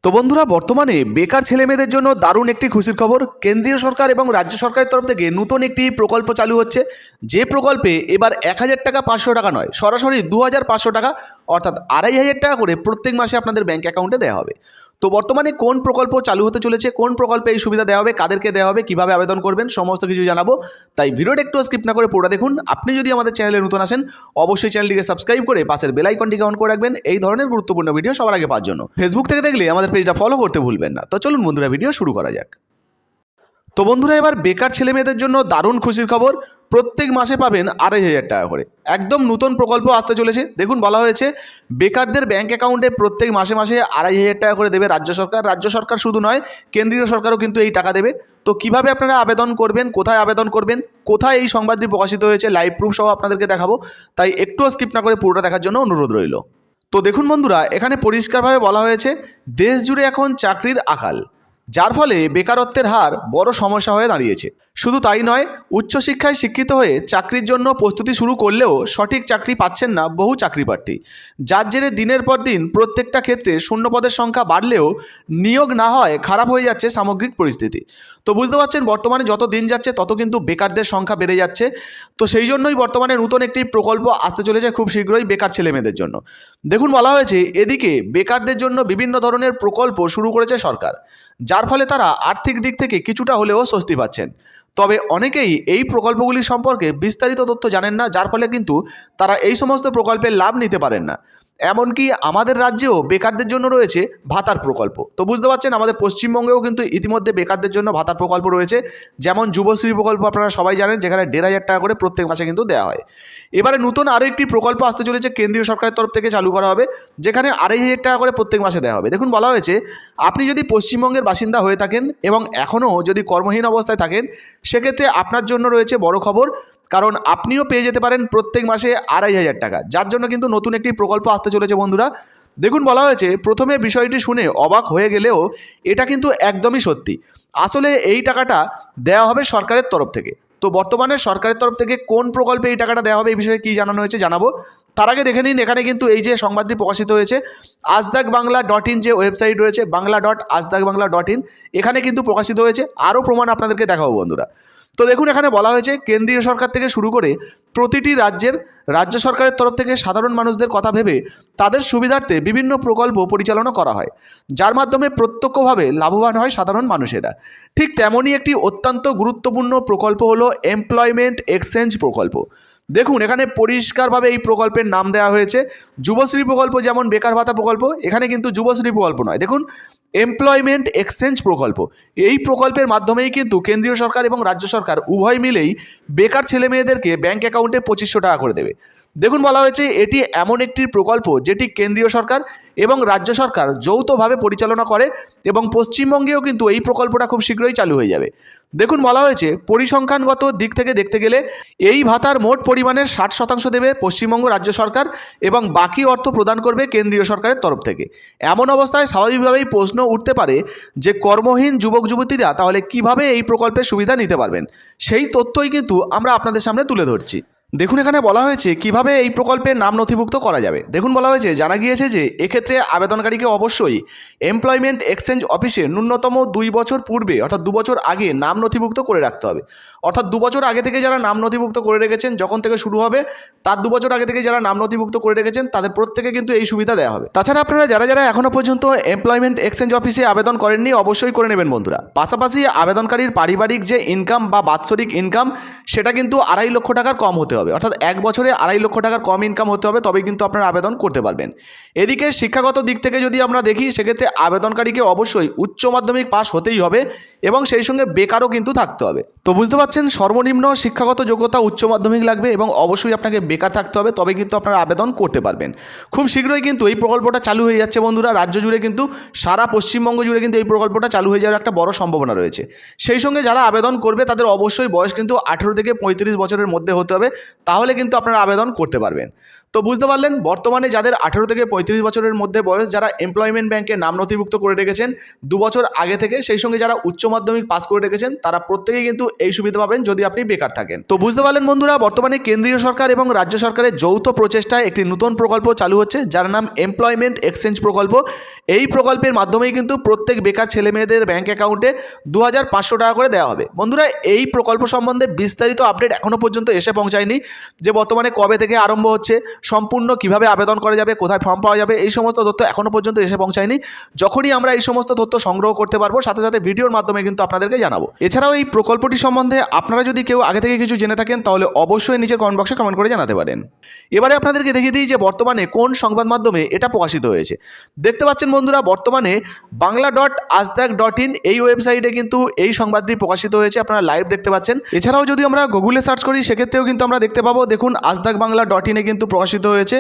তো বন্ধুরা, বর্তমানে বেকার ছেলেমেয়েদের জন্য দারুণ একটি খুশির খবর। কেন্দ্রীয় সরকার এবং রাজ্য সরকারের তরফ থেকে নতুন একটি প্রকল্প চালু হচ্ছে, যে প্রকল্পে এবার 1,000 টাকা 500 টাকা নয়, সরাসরি 2,500 টাকা অর্থাৎ 2,500 টাকা করে প্রত্যেক মাসে আপনাদের ব্যাঙ্ক অ্যাকাউন্টে দেওয়া হবে। তো বর্তমানে কোন প্রকল্প চালু হতে চলেছে, কোন প্রকল্পে এই সুবিধা দেওয়া হবে, কাদেরকে দেওয়া হবে, কীভাবে আবেদন করবেন, সমস্ত কিছু জানাবো। তাই ভিডিওটা একটু স্কিপ না করে পুরো দেখুন। আপনি যদি আমাদের চ্যানেলে নতুন আসেন, অবশ্যই চ্যানেলটিকে সাবস্ক্রাইব করে পাশের বেল আইকনটিকে অন করে রাখবেন এই ধরনের গুরুত্বপূর্ণ ভিডিও সবার আগে পাওয়ার জন্য। ফেসবুক থেকে দেখলে আমাদের পেজটা ফলো করতে ভুলবেন না। তো চলুন বন্ধুরা, ভিডিও শুরু করা যাক। তো বন্ধুরা, এবার বেকার ছেলেমেয়েদের জন্য দারুণ খুশির খবর। প্রত্যেক মাসে পাবেন 2,500 টাকা করে। একদম নতুন প্রকল্প আসতে চলেছে। দেখুন, বলা হয়েছে বেকারদের ব্যাঙ্ক অ্যাকাউন্টে প্রত্যেক মাসে মাসে 2,500 টাকা করে দেবে রাজ্য সরকার। রাজ্য সরকার শুধু নয়, কেন্দ্রীয় সরকারও কিন্তু এই টাকা দেবে। তো কিভাবে আপনারা আবেদন করবেন, কোথায় আবেদন করবেন, কোথায় এই সংবাদটি প্রকাশিত হয়েছে, লাইভ প্রুফ সহ আপনাদেরকে দেখাবো। তাই একটুও স্কিপ না করে পুরোটা দেখার জন্য অনুরোধ রইল। তো দেখুন বন্ধুরা, এখানে পরিষ্কারভাবে বলা হয়েছে দেশ জুড়ে এখন চাকরির আকাল, যার ফলে বেকারত্বের হার বড় সমস্যা হয়ে দাঁড়িয়েছে। শুধু তাই নয়, উচ্চশিক্ষায় শিক্ষিত হয়ে চাকরির জন্য প্রস্তুতি শুরু করলেও সঠিক চাকরি পাচ্ছেন না বহু চাকরি প্রার্থী, যার জেরে দিনের পর দিন প্রত্যেকটা ক্ষেত্রে শূন্যপদের সংখ্যা বাড়লেও নিয়োগ না হয় খারাপ হয়ে যাচ্ছে সামগ্রিক পরিস্থিতি। তো বুঝতে পারছেন, বর্তমানে যত দিন যাচ্ছে তত কিন্তু বেকারদের সংখ্যা বেড়ে যাচ্ছে। তো সেই জন্যই বর্তমানে নতুন একটি প্রকল্প আসতে চলেছে খুব শীঘ্রই বেকার ছেলেমেয়েদের জন্য। দেখুন, বলা হয়েছে এদিকে বেকারদের জন্য বিভিন্ন ধরনের প্রকল্প শুরু করেছে সরকার, যার ফলে তারা আর্থিক দিক থেকে কিছুটা হলেও স্বস্তি পাচ্ছেন। তবে অনেকেই এই প্রকল্পগুলি সম্পর্কে বিস্তারিত তথ্য জানেন না, যার ফলে কিন্তু তারা এই সমস্ত প্রকল্পের লাভ নিতে পারেন না। এমনকি আমাদের রাজ্যেও বেকারদের জন্য রয়েছে ভাতার প্রকল্প। তো বুঝতে পারছেন, আমাদের পশ্চিমবঙ্গেও কিন্তু ইতিমধ্যে বেকারদের জন্য ভাতার প্রকল্প রয়েছে। যেমন যুবশ্রী প্রকল্প আপনারা সবাই জানেন, যেখানে 1,500 টাকা করে প্রত্যেক মাসে কিন্তু দেওয়া হয়। এবারে নতুন আরও একটি প্রকল্প আসতে চলেছে, কেন্দ্রীয় সরকারের তরফ থেকে চালু করা হবে, যেখানে 2,500 টাকা করে প্রত্যেক মাসে দেওয়া হবে। দেখুন, বলা হয়েছে আপনি যদি পশ্চিমবঙ্গের বাসিন্দা হয়ে থাকেন এবং এখনও যদি কর্মহীন অবস্থায় থাকেন, সেক্ষেত্রে আপনার জন্য রয়েছে বড় খবর, কারণ আপনিও পেয়ে যেতে পারেন প্রত্যেক মাসে 2,500 টাকা, যার জন্য কিন্তু নতুন একটি প্রকল্প আসতে চলেছে বন্ধুরা। দেখুন, বলা হয়েছে প্রথমে বিষয়টি শুনে অবাক হয়ে গেলেও এটা কিন্তু একদমই সত্যি। আসলে এই টাকাটা দেওয়া হবে সরকারের তরফ থেকে। তো বর্তমানে সরকারের তরফ থেকে কোন প্রকল্পে এই টাকাটা দেওয়া হবে, এই বিষয়ে কী জানানো হয়েছে জানাবো। তার আগে দেখে নিন, এখানে কিন্তু এই যে সংবাদটি প্রকাশিত হয়েছে azdakbangla.in যে ওয়েবসাইট রয়েছে, bangla.azdakbangla.in, এখানে কিন্তু প্রকাশিত হয়েছে। আরও প্রমাণ আপনাদেরকে দেখাবো বন্ধুরা। তো দেখুন, এখানে বলা হয়েছে কেন্দ্রীয় সরকার থেকে শুরু করে প্রতিটি রাজ্য সরকারের তরফ থেকে সাধারণ মানুষদের কথা ভেবে তাদের সুবিধার্থে বিভিন্ন প্রকল্প পরিচালনা করা হয়, যার মাধ্যমে প্রত্যক্ষভাবে লাভবান হয় সাধারণ মানুষেরা। ঠিক তেমনই একটি অত্যন্ত গুরুত্বপূর্ণ প্রকল্প হলো এমপ্লয়মেন্ট এক্সচেঞ্জ প্রকল্প। দেখুন, এখানে পরিষ্কারভাবে এই প্রকল্পের নাম দেওয়া হয়েছে যুবশ্রী প্রকল্প। যেমন বেকার ভাতা প্রকল্প, এখানে কিন্তু যুবশ্রী প্রকল্প নয়। দেখুন, এমপ্লয়মেন্ট এক্সচেঞ্জ প্রকল্প। এই প্রকল্পের মাধ্যমেই কিন্তু কেন্দ্রীয় সরকার এবং রাজ্য সরকার উভয় মিলেই বেকার ছেলেমেয়েদেরকে ব্যাঙ্ক অ্যাকাউন্টে 2,500 টাকা করে দেবে। দেখুন, বলা হয়েছে এটি এমন একটি প্রকল্প যেটি কেন্দ্রীয় সরকার এবং রাজ্য সরকার যৌথভাবে পরিচালনা করে, এবং পশ্চিমবঙ্গেও কিন্তু এই প্রকল্পটা খুব শীঘ্রই চালু হয়ে যাবে। দেখুন, বলা হয়েছে পরিসংখ্যানগত দিক থেকে দেখতে গেলে এই ভাতার মোট পরিমাণের 60% দেবে পশ্চিমবঙ্গ রাজ্য সরকার এবং বাকি অর্থ প্রদান করবে কেন্দ্রীয় সরকারের তরফ থেকে। এমন অবস্থায় স্বাভাবিকভাবেই প্রশ্ন উঠতে পারে যে কর্মহীন যুবক যুবতীরা তাহলে কিভাবে এই প্রকল্পের সুবিধা নিতে পারবেন, সেই তথ্যই কিন্তু আমরা আপনাদের সামনে তুলে ধরছি। দেখুন, এখানে বলা হয়েছে কিভাবে এই প্রকল্পের নাম নথিভুক্ত করা যাবে। দেখুন, বলা হয়েছে জানা গিয়েছে যে এক্ষেত্রে আবেদনকারীকে অবশ্যই এমপ্লয়মেন্ট এক্সচেঞ্জ অফিসে ন্যূনতম 2 বছর পূর্বে অর্থাৎ 2 বছর আগে নাম নথিভুক্ত করে রাখতে হবে। অর্থাৎ 2 বছর আগে থেকে যারা নাম নথিভুক্ত করে রেখেছেন, যখন থেকে শুরু হবে তার 2 বছর আগে থেকে যারা নাম নথিভুক্ত করে রেখেছেন তাদের প্রত্যেকে কিন্তু এই সুবিধা দেওয়া হবে। তাছাড়া আপনারা যারা এখনও পর্যন্ত এমপ্লয়মেন্ট এক্সচেঞ্জ অফিসে আবেদন করেননি, অবশ্যই করে নেবেন বন্ধুরা। পাশাপাশি আবেদনকারীর পারিবারিক যে ইনকাম বা বাৎসরিক ইনকাম, সেটা কিন্তু 2.5 লক্ষ টাকার কম হতে হবে। অর্থাৎ 1 বছরে 2.5 লক্ষ টাকার কম ইনকাম হতে হবে, তবেই কিন্তু আপনারা আবেদন করতে পারবেন। এদিকে শিক্ষাগত দিক থেকে যদি আমরা দেখি, সেক্ষেত্রে আবেদনকারীকে অবশ্যই উচ্চ মাধ্যমিক পাস হতেই হবে এবং সেই সঙ্গে বেকারও কিন্তু থাকতে হবে। তো বুঝতে পারছেন, সর্বনিম্ন শিক্ষাগত যোগ্যতা উচ্চ মাধ্যমিক লাগবে এবং অবশ্যই আপনাকে বেকার থাকতে হবে, তবে কিন্তু আপনারা আবেদন করতে পারবেন। খুব শীঘ্রই কিন্তু এই প্রকল্পটা চালু হয়ে যাচ্ছে বন্ধুরা। রাজ্য জুড়ে কিন্তু সারা পশ্চিমবঙ্গ জুড়ে কিন্তু এই প্রকল্পটা চালু হয়ে যাওয়ার একটা বড় সম্ভাবনা রয়েছে। সেই সঙ্গে যারা আবেদন করবে তাদের অবশ্যই বয়স কিন্তু 18 থেকে 35 বছরের মধ্যে হতে হবে, তাহলে কিন্তু আপনারা আবেদন করতে পারবেন। তো বুঝতে পারলেন, বর্তমানে যাদের 18 থেকে 35 বছরের মধ্যে বয়স, যারা এমপ্লয়মেন্ট ব্যাংকে নাম নথিভুক্ত করে রেখেছেন 2 বছর আগে থেকে, সেই সঙ্গে যারা উচ্চ মাধ্যমিক পাস করে রেখেছেন, তারা প্রত্যেকেই কিন্তু এই সুবিধা পাবেন যদি আপনি বেকার থাকেন। তো বুঝতে পারলেন বন্ধুরা, বর্তমানে কেন্দ্রীয় সরকার এবং রাজ্য সরকারের যৌথ প্রচেষ্টায় একটি নতুন প্রকল্প চালু হচ্ছে, যার নাম এমপ্লয়মেন্ট এক্সচেঞ্জ প্রকল্প। এই প্রকল্পের মাধ্যমেই কিন্তু প্রত্যেক বেকার ছেলে মেয়েদের ব্যাংক অ্যাকাউন্টে 2500 টাকা করে দেওয়া হবে। বন্ধুরা, এই প্রকল্প সম্বন্ধে বিস্তারিত আপডেট এখনও পর্যন্ত এসে পৌঁছায়নি, যে বর্তমানে কবে থেকে আরম্ভ হচ্ছে, সম্পূর্ণ কিভাবে আবেদন করা যাবে, কোথায় ফর্ম পাওয়া যাবে, এই সমস্ত তথ্য এখনও পর্যন্ত এসে পৌঁছায়নি। যখনই আমরা এই সমস্ত তথ্য সংগ্রহ করতে পারবো, সাথে সাথে ভিডিওর মাধ্যমে কিন্তু আপনাদেরকে জানাবো। এছাড়াও এই প্রকল্পটি সম্বন্ধে আপনারা যদি কেউ আগে থেকে কিছু জেনে থাকেন, তাহলে অবশ্যই নিচের কমেন্ট বক্সে কমেন্ট করে জানাতে পারেন। এবারে আপনাদেরকে দেখিয়ে দিই যে বর্তমানে কোন সংবাদ মাধ্যমে এটা প্রকাশিত হয়েছে। দেখতে পাচ্ছেন বন্ধুরা, বর্তমানে bangla.aajtak.in এই ওয়েবসাইটে কিন্তু এই সংবাদটি প্রকাশিত হয়েছে, আপনারা লাইভ দেখতে পাচ্ছেন। এছাড়াও যদি আমরা গুগলে সার্চ করি, সেক্ষেত্রেও কিন্তু আমরা দেখতে পাবো। দেখুন, aajtakbangla.in এ কিন্তু প্রকাশিত হয়েছে,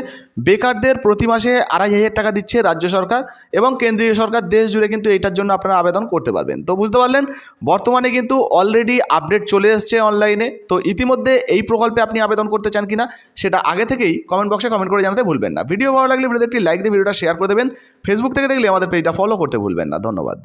বেকারদের প্রতি মাসে 2500 টাকা দিচ্ছে রাজ্য সরকার এবং কেন্দ্রীয় সরকার, দেশ জুড়ে কিন্তু এটার জন্য আপনারা আবেদন করতে পারবেন। তো বুঝতে পারলেন, বর্তমানে কিন্তু অলরেডি আপডেট চলে এসছে অনলাইনে। তো ইতিমধ্যে এই প্রকল্পে আপনি আবেদন করতে চান কিনা সেটা আগে থেকেই কমেন্ট বক্সে কমেন্ট করে জানাতে ভুলবেন না। ভিডিও ভালো লাগলে ভিডিওতে একটি লাইক দিয়ে ভিডিওটা শেয়ার করে দেবেন। ফেসবুক থেকে দেখলে আমাদের পেজটা ফলো করতে ভুলবেন না। ধন্যবাদ।